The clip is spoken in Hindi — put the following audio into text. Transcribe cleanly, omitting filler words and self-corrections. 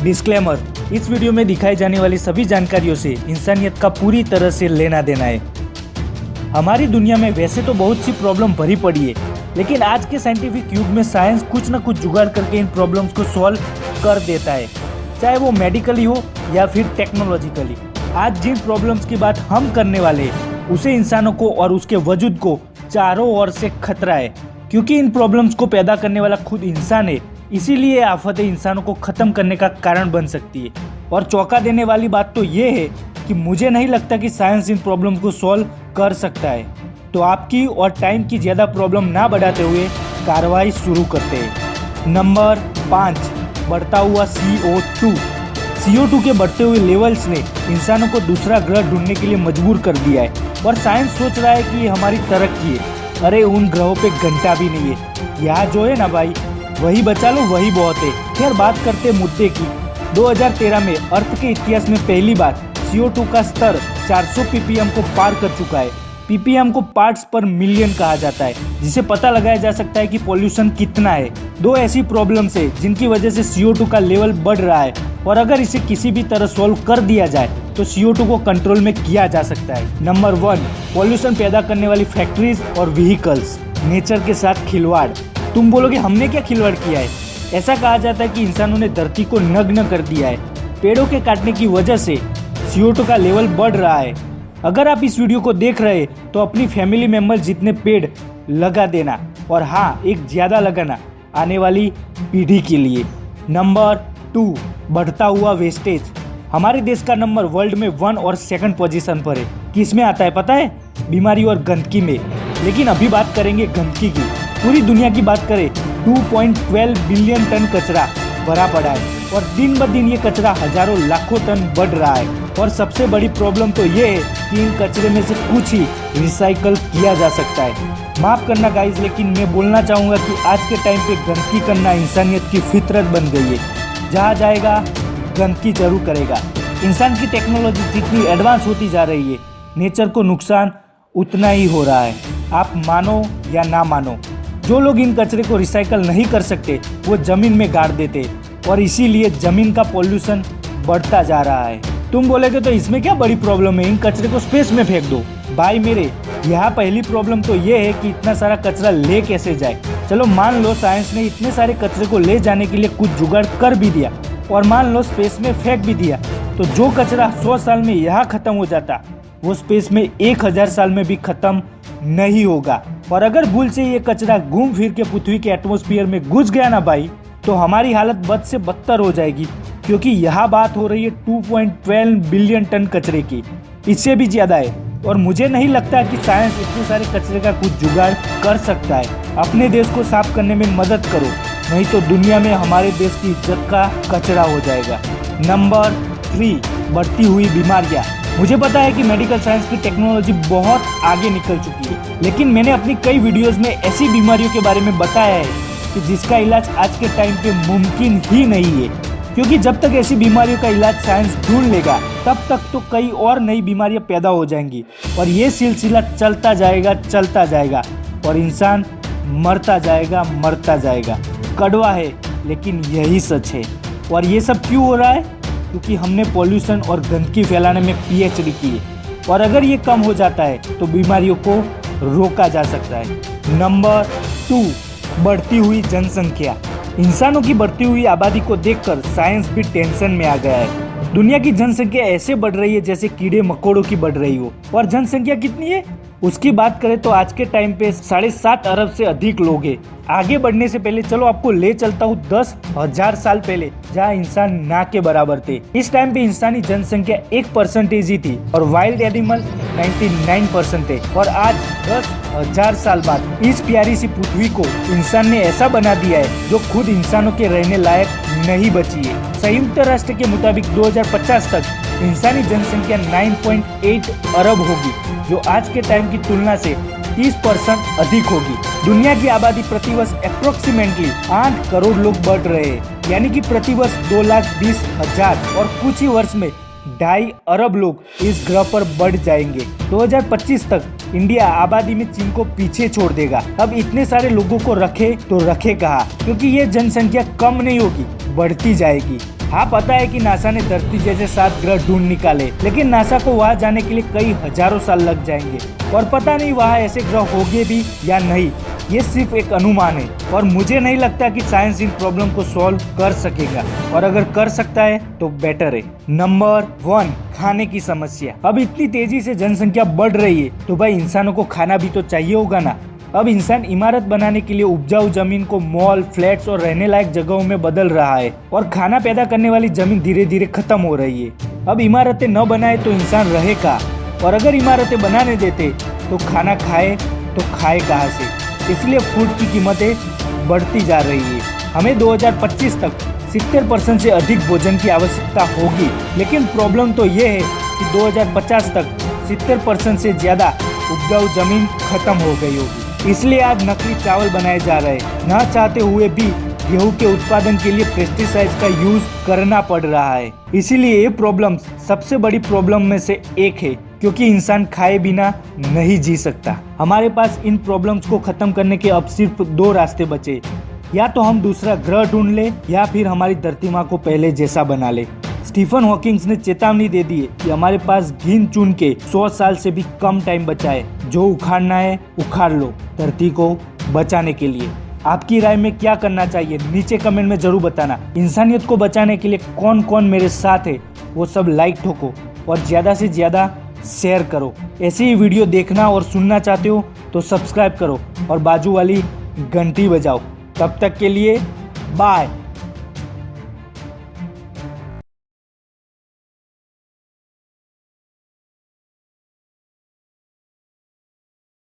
डिस्क्लेमर, इस वीडियो में दिखाई जाने वाली सभी जानकारियों से इंसानियत का पूरी तरह से लेना देना है। हमारी दुनिया में वैसे तो बहुत सी प्रॉब्लम भरी पड़ी है, लेकिन आज के साइंटिफिक युग में साइंस कुछ न कुछ जुगाड़ करके इन प्रॉब्लम्स को सॉल्व कर देता है, चाहे वो मेडिकली हो या फिर टेक्नोलॉजिकली। आज जिन प्रॉब्लम्स की बात हम करने वाले हैं उसे इंसानों को और उसके वजूद को चारों ओर से खतरा है, क्योंकि इन प्रॉब्लम्स को पैदा करने वाला खुद इंसान है। इसीलिए आफतें इंसानों को खत्म करने का कारण बन सकती है। और चौंका देने वाली बात तो ये है कि मुझे नहीं लगता कि साइंस इन प्रॉब्लम्स को सॉल्व कर सकता है। तो आपकी और टाइम की ज़्यादा प्रॉब्लम ना बढ़ाते हुए कार्रवाई शुरू करते हैं। नंबर 5, बढ़ता हुआ CO2। CO2 के बढ़ते हुए लेवल्स ने इंसानों को दूसरा ग्रह ढूंढने के लिए मजबूर कर दिया है, और साइंस सोच रहा है कि ये हमारी तरक्की है। अरे उन ग्रहों पे घंटा भी नहीं है, यहाँ जो है ना भाई वही बचा लो, वही बहुत है। खैर बात करते मुद्दे की। 2013 में अर्थ के इतिहास में पहली बार CO2 का स्तर 400 ppm को पार कर चुका है। ppm को पार्ट्स पर मिलियन कहा जाता है, जिसे पता लगाया जा सकता है कि पॉल्यूशन कितना है। दो ऐसी प्रॉब्लम्स है जिनकी वजह से CO2 का लेवल बढ़ रहा है, और अगर इसे किसी भी तरह सॉल्व कर दिया जाए तो CO2 को कंट्रोल में किया जा सकता है। नंबर 1, पॉल्यूशन पैदा करने वाली फैक्ट्रीज और व्हीकल्स। नेचर के साथ खिलवाड़। तुम बोलोगे हमने क्या खिलवाड़ किया है? ऐसा कहा जाता है कि इंसानों ने धरती को नग्न कर दिया है। पेड़ों के काटने की वजह से CO2 का लेवल बढ़ रहा है। अगर आप इस वीडियो को देख रहे तो अपनी फैमिली मेंबर जितने पेड़ लगा देना, और हाँ, एक ज़्यादा लगाना आने वाली पीढ़ी के लिए। नंबर 2, बढ़ता हुआ वेस्टेज। हमारे देश का नंबर वर्ल्ड में 1 और 2nd पोजीशन पर है। किस में आता है पता है? बीमारी और गंदगी में। लेकिन अभी बात करेंगे गंदगी की। पूरी दुनिया की बात करें 2.12 बिलियन टन कचरा भरा पड़ा है, और दिन ब दिन ये कचरा हजारों लाखों टन बढ़ रहा है। और सबसे बड़ी प्रॉब्लम तो ये है कि इन कचरे में से कुछ ही रिसाइकल किया जा सकता है। माफ करना गाइस, लेकिन मैं बोलना चाहूँगा कि आज के टाइम पे गंदगी करना इंसानियत की फितरत बन गई है। जहाँ जाएगा गंदगी जरूर करेगा। इंसान की टेक्नोलॉजी जितनी एडवांस होती जा रही है, नेचर को नुकसान उतना ही हो रहा है। आप मानो या ना मानो, जो लोग इन कचरे को रिसाइकल नहीं कर सकते वो जमीन में गाड़ देते, और इसीलिए जमीन का पॉल्यूशन बढ़ता जा रहा है। तुम बोलेगे तो इसमें क्या बड़ी प्रॉब्लम है, इन कचरे को स्पेस में फेंक दो। भाई मेरे, यहाँ पहली प्रॉब्लम तो ये है कि इतना सारा कचरा ले कैसे जाए। चलो मान लो साइंस ने इतने सारे कचरे को ले जाने के लिए कुछ जुगाड़ कर भी दिया, और मान लो स्पेस में फेंक भी दिया, तो जो कचरा 100 साल में यहाँ खत्म हो जाता वो स्पेस में 1000 साल में भी खत्म नहीं होगा। और अगर भूल से ये कचरा घूम फिर के पृथ्वी के एटमॉस्फेयर में घुस गया ना भाई, तो हमारी हालत बद से बदतर हो जाएगी, क्योंकि यहाँ बात हो रही है 2.12 बिलियन टन कचरे की, इससे भी ज्यादा है। और मुझे नहीं लगता कि साइंस इतने सारे कचरे का कुछ जुगाड़ कर सकता है। अपने देश को साफ करने में मदद करो, नहीं तो दुनिया में हमारे देश की इज्जत का कचरा हो जाएगा। नंबर 3, बढ़ती हुई बीमारियां। मुझे पता है कि मेडिकल साइंस की टेक्नोलॉजी बहुत आगे निकल चुकी है, लेकिन मैंने अपनी कई वीडियोस में ऐसी बीमारियों के बारे में बताया है कि जिसका इलाज आज के टाइम पे मुमकिन ही नहीं है। क्योंकि जब तक ऐसी बीमारियों का इलाज साइंस ढूंढ लेगा, तब तक तो कई और नई बीमारियां पैदा हो जाएंगी, और ये सिलसिला चलता जाएगा, और इंसान मरता जाएगा। कड़वा है लेकिन यही सच है। और ये सब क्यों हो रहा है? क्योंकि हमने पॉल्यूशन और गंदगी फैलाने में PhD की है, और अगर ये कम हो जाता है तो बीमारियों को रोका जा सकता है। नंबर 2, बढ़ती हुई जनसंख्या। इंसानों की बढ़ती हुई आबादी को देखकर साइंस भी टेंशन में आ गया है। दुनिया की जनसंख्या ऐसे बढ़ रही है जैसे कीड़े मकोड़ों की बढ़ रही हो। और जनसंख्या कितनी है उसकी बात करें तो आज के टाइम पे 7.5 अरब से अधिक लोग हैं। आगे बढ़ने से पहले चलो आपको ले चलता हूँ 10,000 साल पहले, जहाँ इंसान ना के बराबर थे। इस टाइम पे इंसानी जनसंख्या 1% ही थी, और वाइल्ड एनिमल 99% थे। और आज 10,000 साल बाद इस प्यारी सी पृथ्वी को इंसान ने ऐसा बना दिया है जो खुद इंसानों के रहने लायक नहीं बची है। संयुक्त राष्ट्र के मुताबिक 2050 तक इंसानी जनसंख्या 9.8 अरब होगी, जो आज के टाइम की तुलना से 30% अधिक होगी। दुनिया की आबादी प्रतिवर्ष अप्रोक्सीमेटली 8 करोड़ लोग बढ़ रहे हैं, यानी कि प्रतिवर्ष 2,20,000, और कुछ ही वर्ष में 2.5 अरब लोग इस ग्रह पर बढ़ जाएंगे। 2025 तक इंडिया आबादी में चीन को पीछे छोड़ देगा। अब इतने सारे लोगों को रखे तो रखे कहाँ, क्योंकि ये जनसंख्या कम नहीं होगी, बढ़ती जाएगी। हाँ, पता है कि नासा ने धरती जैसे 7 ग्रह ढूंढ निकाले, लेकिन नासा को वहाँ जाने के लिए कई हजारों साल लग जाएंगे और पता नहीं वहाँ ऐसे ग्रह होंगे भी या नहीं। ये सिर्फ एक अनुमान है और मुझे नहीं लगता कि साइंस इन प्रॉब्लम को सॉल्व कर सकेगा, और अगर कर सकता है तो बेटर है। नंबर 1, खाने की समस्या। अब इतनी तेजी से जनसंख्या बढ़ रही है तो भाई इंसानों को खाना भी तो चाहिए होगा ना। अब इंसान इमारत बनाने के लिए उपजाऊ जमीन को मॉल, फ्लैट्स और रहने लायक जगहों में बदल रहा है और खाना पैदा करने वाली जमीन धीरे धीरे खत्म हो रही है। अब इमारतें न बनाए तो इंसान रहे कहाँ, और अगर इमारतें बनाने देते तो खाना खाए तो खाए कहाँ से। इसलिए फूड की कीमतें बढ़ती जा रही है। हमें 2025 तक 70% से अधिक भोजन की आवश्यकता होगी, लेकिन प्रॉब्लम तो ये है कि 2050 तक 70% से ज्यादा उपजाऊ जमीन खत्म हो गई होगी। इसलिए आज नकली चावल बनाए जा रहे हैं। न चाहते हुए भी गेहूं के उत्पादन के लिए पेस्टिसाइड्स का यूज करना पड़ रहा है। इसीलिए ये प्रॉब्लम सबसे बड़ी प्रॉब्लम में से एक है, क्योंकि इंसान खाए बिना नहीं जी सकता। हमारे पास इन प्रॉब्लम्स को खत्म करने के अब सिर्फ 2 रास्ते बचे, या तो हम दूसरा ग्रह ढूंढ ले या फिर हमारी धरती माँ को पहले जैसा बना ले। स्टीफन हॉकिंग्स ने चेतावनी दे दी है कि हमारे पास गिन चुन के 100 साल से भी कम टाइम बचा है। जो उखाड़ना है उखाड़ लो धरती को बचाने के लिए। आपकी राय में क्या करना चाहिए नीचे कमेंट में जरूर बताना। इंसानियत को बचाने के लिए कौन कौन मेरे साथ है वो सब लाइक ठोको और ज्यादा से ज्यादा शेयर करो। ऐसे ही वीडियो देखना और सुनना चाहते हो तो सब्सक्राइब करो और बाजू वाली घंटी बजाओ। तब तक के लिए बाय।